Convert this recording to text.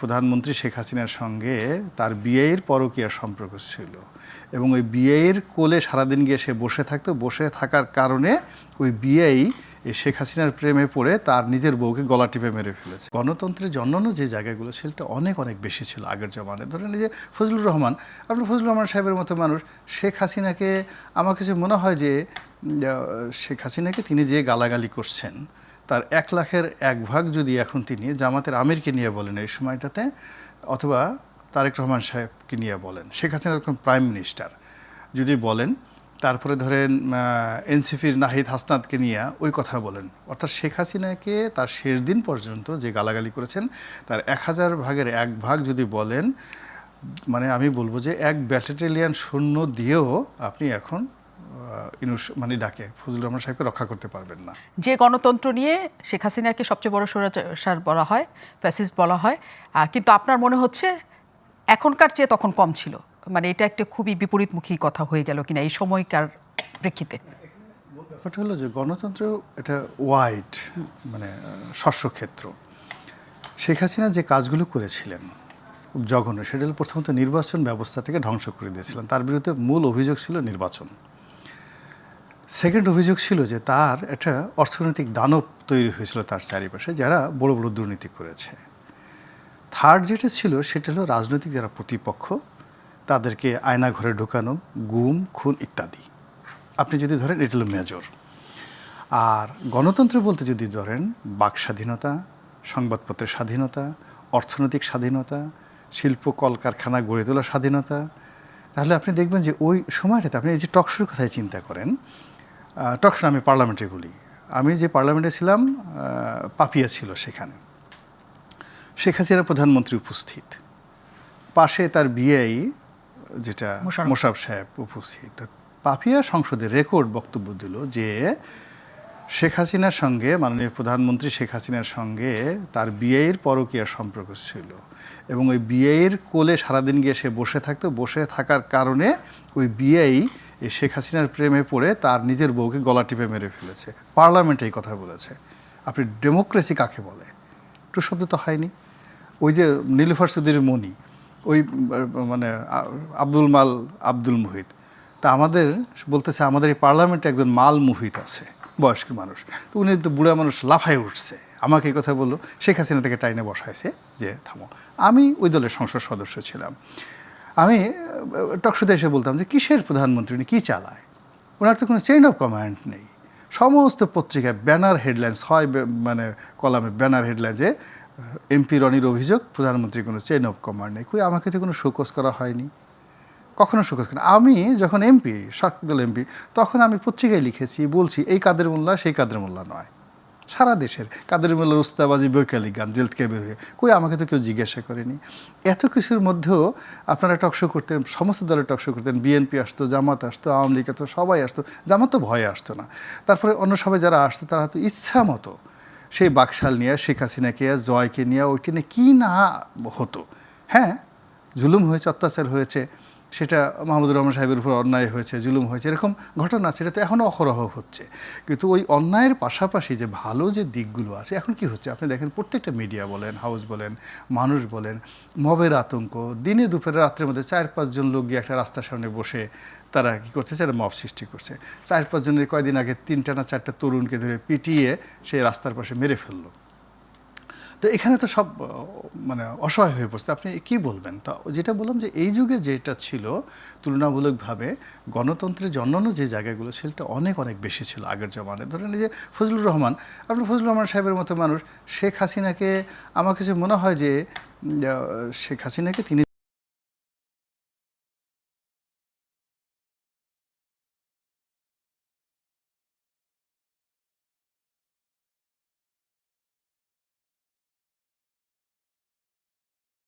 প্রধানমন্ত্রী শেখ হাসিনার সঙ্গে তার বিয়ের পরকীয়া সম্পর্ক ছিল এবং ওই বিয়ের কোলে সারাদিন গিয়ে সে বসে থাকতো। বসে থাকার কারণে ওই বিয়েই শেখ হাসিনার প্রেমে পড়ে তার নিজের বউকে গলা টিপে মেরে ফেলেছে। গণতন্ত্রের জন্য যে জায়গাগুলো সেটা অনেক অনেক বেশি ছিল আগের জমানায়। ধরেন এই যে ফজলুর রহমান, আপনি ফজলুর রহমান সাহেবের মতো মানুষ, শেখ হাসিনাকে আমার কাছে মনে হয় যে শেখ হাসিনাকে তিনি যে গালাগালি করছেন তার 1,00,000-1 ভাগ যদি এখন তিনি জামাতের আমিরকে নিয়ে বলেন এই সময়টাতে, অথবা তারেক রহমান সাহেবকে নিয়ে বলেন, শেখ হাসিনা যখন প্রাইম মিনিস্টার যদি বলেন, তারপরে ধরেন এনসিপির নাহিদ হাসনাতকে নিয়ে ওই কথা বলেন, অর্থাৎ শেখ হাসিনাকে তার শেষ দিন পর্যন্ত যে গালাগালি করেছেন তার 1,000-1 ভাগ যদি বলেন, মানে আমি বলবো যে 1 ব্যাটালিয়ন সৈন্য দিয়েও আপনি এখন মানে ডাকে ফজলুর রহমান সাহেবকে রক্ষা করতে পারবেন না। যে গণতন্ত্র নিয়ে শেখ হাসিনাকে সবচেয়ে বড় স্বৈরাচার বলা হয়, ফ্যাসিস্ট বলা হয়, কিন্তু আপনার মনে হচ্ছে এখনকার চেয়ে তখন কম ছিল, মানে এটা একটা খুবই বিপরীতমুখী কথা হয়ে গেল কিনা এই সময়কার প্রেক্ষিতে? ব্যাপারটা হলো যে গণতন্ত্র এটা ওয়াইড, মানে শস্যক্ষেত্র। শেখ হাসিনা যে কাজগুলো করেছিলেন জঘন্য, সেটা হলো প্রথমত নির্বাচন ব্যবস্থা থেকে ধ্বংস করে দিয়েছিলেন। তার বিরুদ্ধে মূল অভিযোগ ছিল নির্বাচন। সেকেন্ড অভিযোগ ছিল যে তার একটা অর্থনৈতিক দানব তৈরি হয়েছিল তার চারিপাশে, যারা বড় বড় দুর্নীতি করেছে। থার্ড যেটা ছিল সেটা হলো রাজনৈতিক যারা প্রতিপক্ষ তাদেরকে আয়না ঘরে ঢোকানো, গুম খুন ইত্যাদি। আপনি যদি ধরেন এটা হলো মেজর। আর গণতন্ত্র বলতে যদি ধরেন বাক স্বাধীনতা, সংবাদপত্রের স্বাধীনতা, অর্থনৈতিক স্বাধীনতা, শিল্প কলকারখানা গড়ে তোলার স্বাধীনতা, তাহলে আপনি দেখবেন যে ওই সময়টাতে আপনি এই যে টকশোর কথাই চিন্তা করেন, টকশো আমি পার্লামেন্টে বলি, আমি যে পার্লামেন্টে ছিলাম পাপিয়া ছিল সেখানে, শেখ হাসিনা প্রধানমন্ত্রী উপস্থিত, পাশে তার বিআই যেটা মোশাররফ সাহেব উপস্থিত। পাপিয়া সংসদে রেকর্ড বক্তব্য দিল যে শেখ হাসিনার সঙ্গে, মাননীয় প্রধানমন্ত্রী শেখ হাসিনার সঙ্গে তার বিয়ের পরকীয়ার সম্পর্ক ছিল এবং ওই বিয়ের কোলে সারাদিন গিয়ে সে বসে থাকতো। বসে থাকার কারণে ওই বিয়েই শেখ হাসিনার প্রেমে পড়ে তার নিজের বউকে গলা টিপে মেরে ফেলেছে। পার্লামেন্টে এই কথা বলেছে। আপনি ডেমোক্রেসি কাকে বলে? একটু শব্দ তো হয়নি। ওই যে নীলুফার চৌধুরীর মণি, ওই মানে আব্দুল মুহিত, তা আমাদের বলতেছে আমাদের এই পার্লামেন্টে একজন মাল মুহিত আছে, বয়স্ক মানুষ, তো উনি তো বুড়া মানুষ লাফায় উঠছে, আমাকে এই কথা বললো, শেখ হাসিনা থেকে টাইনে বসাইছে যে থামো। আমি ওই দলের সংসদ সদস্য ছিলাম। আমি টকশোতে এসে বলতাম যে কিসের প্রধানমন্ত্রী, উনি কী চালায়, ওনার তো কোনো চেইন অফ কমান্ড নেই। সমস্ত পত্রিকায় ব্যানার হেডলাইন্স হয়, মানে কলামে ব্যানার হেডলাইন যে এমপি রনির অভিযোগ প্রধানমন্ত্রীর কোনো চেইন অফ কমান্ড নেই। কই, আমাকে তো কোনো শোকজ করা হয়নি, কখনো শোকজ করা। আমি যখন এমপি, শাসক দল এমপি, তখন আমি পত্রিকায় লিখেছি, বলছি এই কাদের মোল্লা সেই কাদের মোল্লা নয়। সারা দেশের কাদের মোল্লার উস্তাবাজি বৈকালিক গান জেল থেকে বের হয়ে, কই আমাকে তো কেউ জিজ্ঞাসা করেনি। এত কিছুর মধ্যেও আপনারা টকশো করতেন, সমস্ত দলের টকশো করতেন, বিএনপি আসতো, জামাত আসতো, আওয়ামী লীগ আসতো, সবাই আসতো। জামাত তো ভয়ে আসতো না। তারপরে অন্য সবাই যারা আসতো তারা হয়তো ইচ্ছা মতো সেই বাকশাল নিয়ে, শেখ হাসিনাকে, জয়কে নিয়ে, ওইটি নিয়ে কী না হতো। হ্যাঁ, জুলুম হয়েছে, অত্যাচার হয়েছে, সেটা মাহমুদুর রহমান সাহেবের উপর অন্যায় হয়েছে, জুলুম হয়েছে, এরকম ঘটনা আছে, এটা তো এখনও অহরহ হচ্ছে। কিন্তু ওই অন্যায়ের পাশাপাশি যে ভালো যে দিকগুলো আছে, এখন কি হচ্ছে আপনি দেখেন, প্রত্যেকটা মিডিয়া বলেন, হাউস বলেন, মানুষ বলেন, মবের আতঙ্ক, দিনে দুপুরে রাত্রের মধ্যে 4-5 জন লোক গিয়ে একটা রাস্তার সামনে বসে তারা কী করতেছে, একটা মব সৃষ্টি করছে। 4-5 জনের কয়দিন আগে 3টা না 4টা তরুণকে ধরে পিটিয়ে সেই রাস্তার পাশে মেরে ফেললো। তো এখানে তো সব মানে অসহায় হয়ে পড়ছে। আপনি কি বলবেন? তা যেটা বললাম যে এই যুগে যেটা ছিল তুলনামূলকভাবে গণতন্ত্রের জন্য যে জায়গাগুলো সেটা অনেক অনেক বেশি ছিল আগের জমানায়। ধরেন এই যে ফজলুর রহমান, আপনি ফজলুর রহমান সাহেবের মতো মানুষ, শেখ হাসিনাকে আমার কাছে মনে হয় যে শেখ হাসিনাকে তিনি